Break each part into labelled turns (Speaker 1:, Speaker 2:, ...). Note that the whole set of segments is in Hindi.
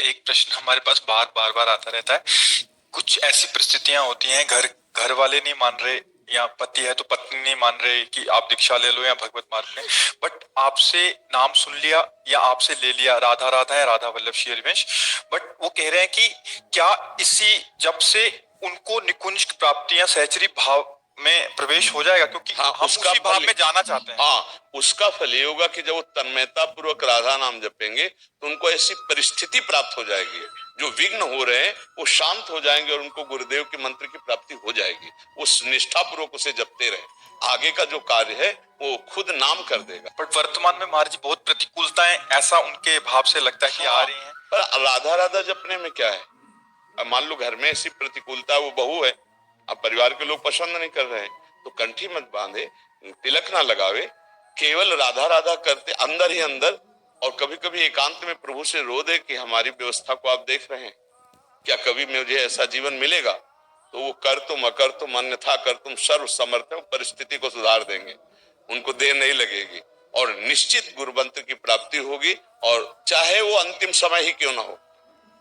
Speaker 1: एक प्रश्न हमारे पास बार बार आता रहता है। कुछ ऐसी परिस्थितियां होती हैं, घर घर वाले नहीं मान रहे, या पति है तो पत्नी नहीं मान रहे कि आप दीक्षा ले लो या भगवत मार्ग में, बट आपसे नाम सुन लिया या आपसे ले लिया, राधा राधा है, राधा वल्लभ श्री हरिवंश, बट वो कह रहे हैं कि क्या इसी जब से उनको निकुंज प्राप्ति या सहचरी भाव में प्रवेश हो जाएगा, क्योंकि
Speaker 2: हाँ,
Speaker 1: हम उसी भाव में जाना चाहते हैं।
Speaker 2: हाँ, उसका फल ये होगा कि जब वो तन्मयता पूर्वक राधा नाम जपेंगे तो उनको ऐसी परिस्थिति प्राप्त हो जाएगी, जो विघ्न हो रहे हैं वो शांत हो जाएंगे और उनको गुरुदेव के मंत्र की प्राप्ति हो जाएगी। उस निष्ठा पूर्वक उसे जपते रहे, आगे का जो कार्य है वो खुद नाम कर देगा।
Speaker 1: बट वर्तमान में महाराज जी बहुत प्रतिकूलताएं ऐसा उनके भाव से लगता है कि आ रही हैं।
Speaker 2: पर राधा राधा जपने में क्या है? अब मान लो घर में ऐसी प्रतिकूलता, वो बहू है, अब परिवार के लोग पसंद नहीं कर रहे हैं तो कंठी मत बांधे, तिलक ना लगावे, केवल राधा राधा करते अंदर ही अंदर, और कभी कभी एकांत में प्रभु से रो दे कि हमारी व्यवस्था को आप देख रहे हैं, क्या कभी मुझे ऐसा जीवन मिलेगा? तो वो कर तुम अकर तुम अन्यथा कर तुम सर्व समर्थ हो, परिस्थिति को सुधार देंगे, उनको देर नहीं लगेगी और निश्चित गुरु मंत्र की प्राप्ति होगी। और चाहे वो अंतिम समय ही क्यों ना हो,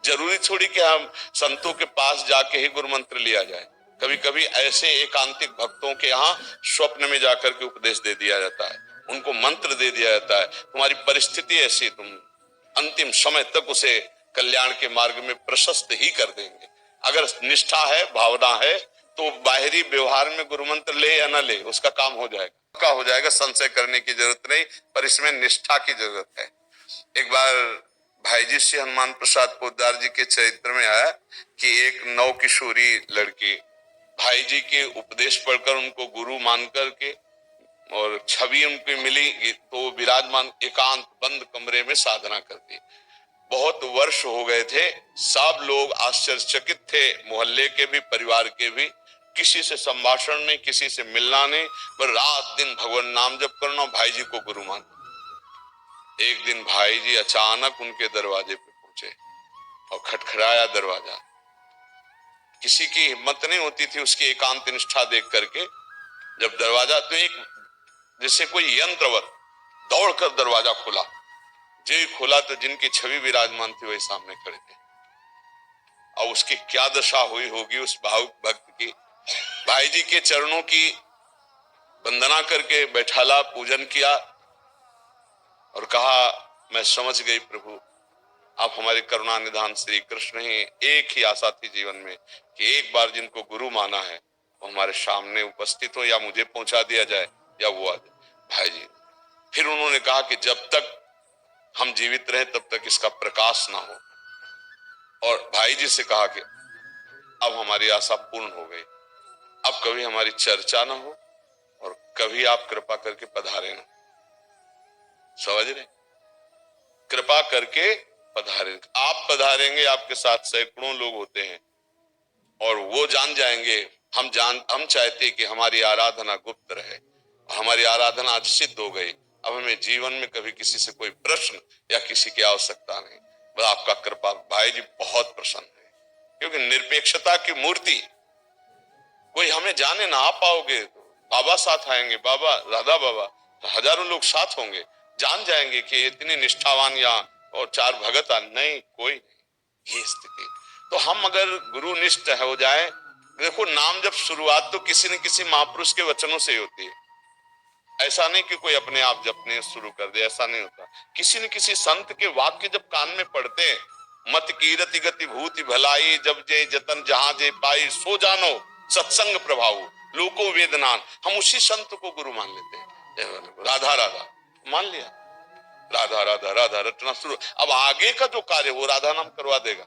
Speaker 2: जरूरी थोड़ी कि हम संतों के पास जाके ही गुरु मंत्र लिया जाए। कभी कभी ऐसे एकांतिक भक्तों के यहाँ स्वप्न में जाकर के उपदेश दे दिया जाता है, उनको मंत्र दे दिया जाता है, तुम्हारी परिस्थिति ऐसी, तुम अंतिम समय तक उसे कल्याण के मार्ग में प्रशस्त ही कर देंगे। अगर निष्ठा है, भावना है, तो बाहरी व्यवहार में गुरु मंत्र ले या ना ले उसका काम हो जाएगा, हो जाएगा, संशय करने की जरूरत नहीं, पर इसमें निष्ठा की जरूरत है। एक बार भाई जी श्री हनुमान प्रसाद पोद्दार जी के चरित्र में आया कि एक नव किशोरी लड़की भाई जी के उपदेश पढ़कर उनको गुरु मान करके और छवि उनकी मिली तो विराजमान एकांत बंद कमरे में साधना करती। बहुत वर्ष हो गए थे, सब लोग आश्चर्यचकित थे, मोहल्ले के भी, परिवार के भी, किसी से संभाषण नहीं, किसी से मिलना नहीं, पर रात दिन भगवान नाम जप करना, भाई जी को गुरु मानना। एक दिन भाई जी अचानक उनके दरवाजे पे पहुंचे और खटखटाया दरवाजा। किसी की हिम्मत नहीं होती थी उसकी एकांत निष्ठा देख करके, जब दरवाजा तो एक जैसे कोई यंत्रवत दौड़कर दरवाजा खुला, जो ही खोला तो जिनकी छवि विराजमान थी वही सामने खड़े थे। और उसकी क्या दशा हुई होगी उस भावुक भक्त की। भाई जी के चरणों की वंदना करके बैठाला, पूजन किया और कहा, मैं समझ गई प्रभु, आप हमारे करुणा निधान श्री कृष्ण ही। एक ही आशा थी जीवन में कि एक बार जिनको गुरु माना है वो हमारे सामने उपस्थित हो, या मुझे पहुंचा दिया जाए या वो आ जाए। भाई जी फिर उन्होंने कहा कि जब तक हम जीवित रहे तब तक इसका प्रकाश ना हो, और भाई जी से कहा कि अब हमारी आशा पूर्ण हो गई, अब कभी हमारी चर्चा ना हो और कभी आप कृपा करके पधारे ना। समझ रहे? कृपा करके पधारे, आप पधारेंगे, आपके साथ सैकड़ों लोग होते हैं और वो जान जाएंगे, हम चाहते कि हमारी आराधना गुप्त रहे, हमारी आराधना आज सिद्ध हो गई, अब हमें जीवन में कभी किसी से कोई प्रश्न या किसी की आवश्यकता नहीं, बस आपका कृपा। भाई जी बहुत प्रसन्न है, क्योंकि निरपेक्षता की मूर्ति, कोई हमें जाने ना, आ पाओगे बाबा साथ आएंगे, बाबा राधा बाबा, हजारों लोग साथ होंगे, जान जाएंगे कि इतने निष्ठावान यहाँ और चार भगत नहीं, कोई नहीं। ये स्थिति, तो हम अगर गुरु निष्ठ हो जाए, देखो नाम जब शुरुआत तो किसी न किसी महापुरुष के वचनों से ही होती है, ऐसा नहीं कि कोई अपने आप जपने शुरू कर दे, ऐसा नहीं होता। किसी न किसी संत के वाक्य जब कान में पड़ते हैं, मत कीरति गति भूति भलाई, जब जे जतन जहां जे पाई, सो जानो सत्संग प्रभाव लोको वेदनान, हम उसी संत को गुरु मान लेते हैं। राधा राधा मान लिया, राधा राधा राधा रटना शुरू, अब आगे का जो कार्य वो राधा नाम करवा देगा,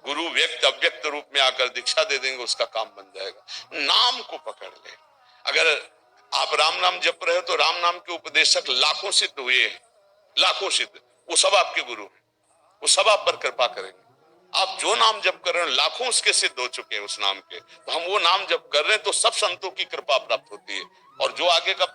Speaker 2: गुरु व्यक्त अव्यक्त रूप में आकर दीक्षा दे देंगे, उसका काम बन जाएगा। नाम को पकड़ ले, अगर आप राम नाम जप रहे हो तो राम नाम के उपदेशक लाखों सिद्ध हुए हैं, लाखों सिद्ध, वो सब आपके गुरु हैं, वो सब आप पर कृपा करेंगे। आप जो नाम जप कर रहे हैं लाखों उसके सिद्ध हो चुके हैं उस नाम के, तो हम वो नाम जप कर रहे हैं तो सब संतों की कृपा प्राप्त होती है, और जो आगे का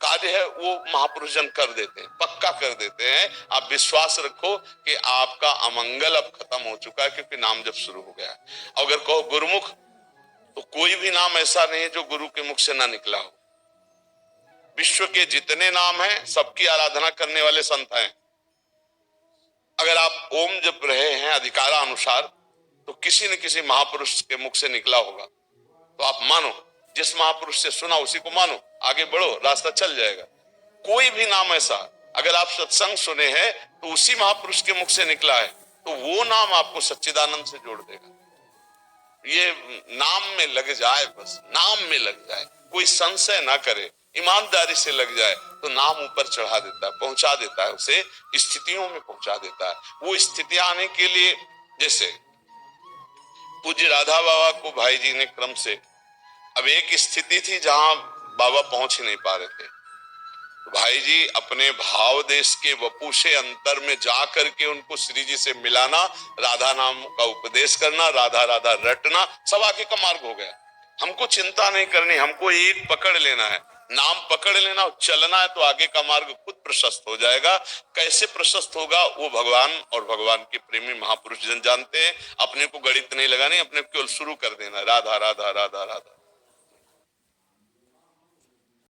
Speaker 2: कार्य है वो महापुरुष जन कर देते हैं, पक्का कर देते हैं। आप विश्वास रखो कि आपका अमंगल अब खत्म हो चुका है, क्योंकि नाम जब शुरू हो गया है। अगर कहो गुरुमुख, तो कोई भी नाम ऐसा नहीं है जो गुरु के मुख से ना निकला हो। विश्व के जितने नाम हैं सबकी आराधना करने वाले संत हैं। अगर आप ओम जप रहे हैं अधिकारानुसार तो किसी न किसी महापुरुष के मुख से निकला होगा, तो आप मानो, जिस महापुरुष से सुना उसी को मानो, आगे बढ़ो, रास्ता चल जाएगा। कोई भी नाम ऐसा अगर आप सत्संग सुने हैं तो उसी महापुरुष के मुख से निकला है, तो वो नाम आपको सच्चिदानंद से जोड़ देगा। ये नाम में लग जाए, बस नाम में लग जाए, कोई संशय ना करे, ईमानदारी से लग जाए, तो नाम ऊपर चढ़ा देता है, पहुंचा देता है, उसे स्थितियों में पहुंचा देता है। वो स्थितियां आने के लिए, जैसे पूज्य राधा बाबा को भाई जी ने क्रम से, अब एक स्थिति थी जहां बाबा पहुंच ही नहीं पा रहे थे, तो भाई जी अपने भाव देश के वपु से अंतर में जा करके उनको श्री जी से मिलाना, राधा नाम का उपदेश करना, राधा राधा रटना, सब आगे का मार्ग हो गया। हमको चिंता नहीं करनी, हमको एक पकड़ लेना है, नाम पकड़ लेना, चलना है, तो आगे का मार्ग खुद प्रशस्त हो जाएगा। कैसे प्रशस्त होगा वो भगवान और भगवान के प्रेमी महापुरुष जन जानते हैं। अपने को गणित नहीं लगानी, अपने को केवल शुरू कर देना, राधा राधा राधा राधा।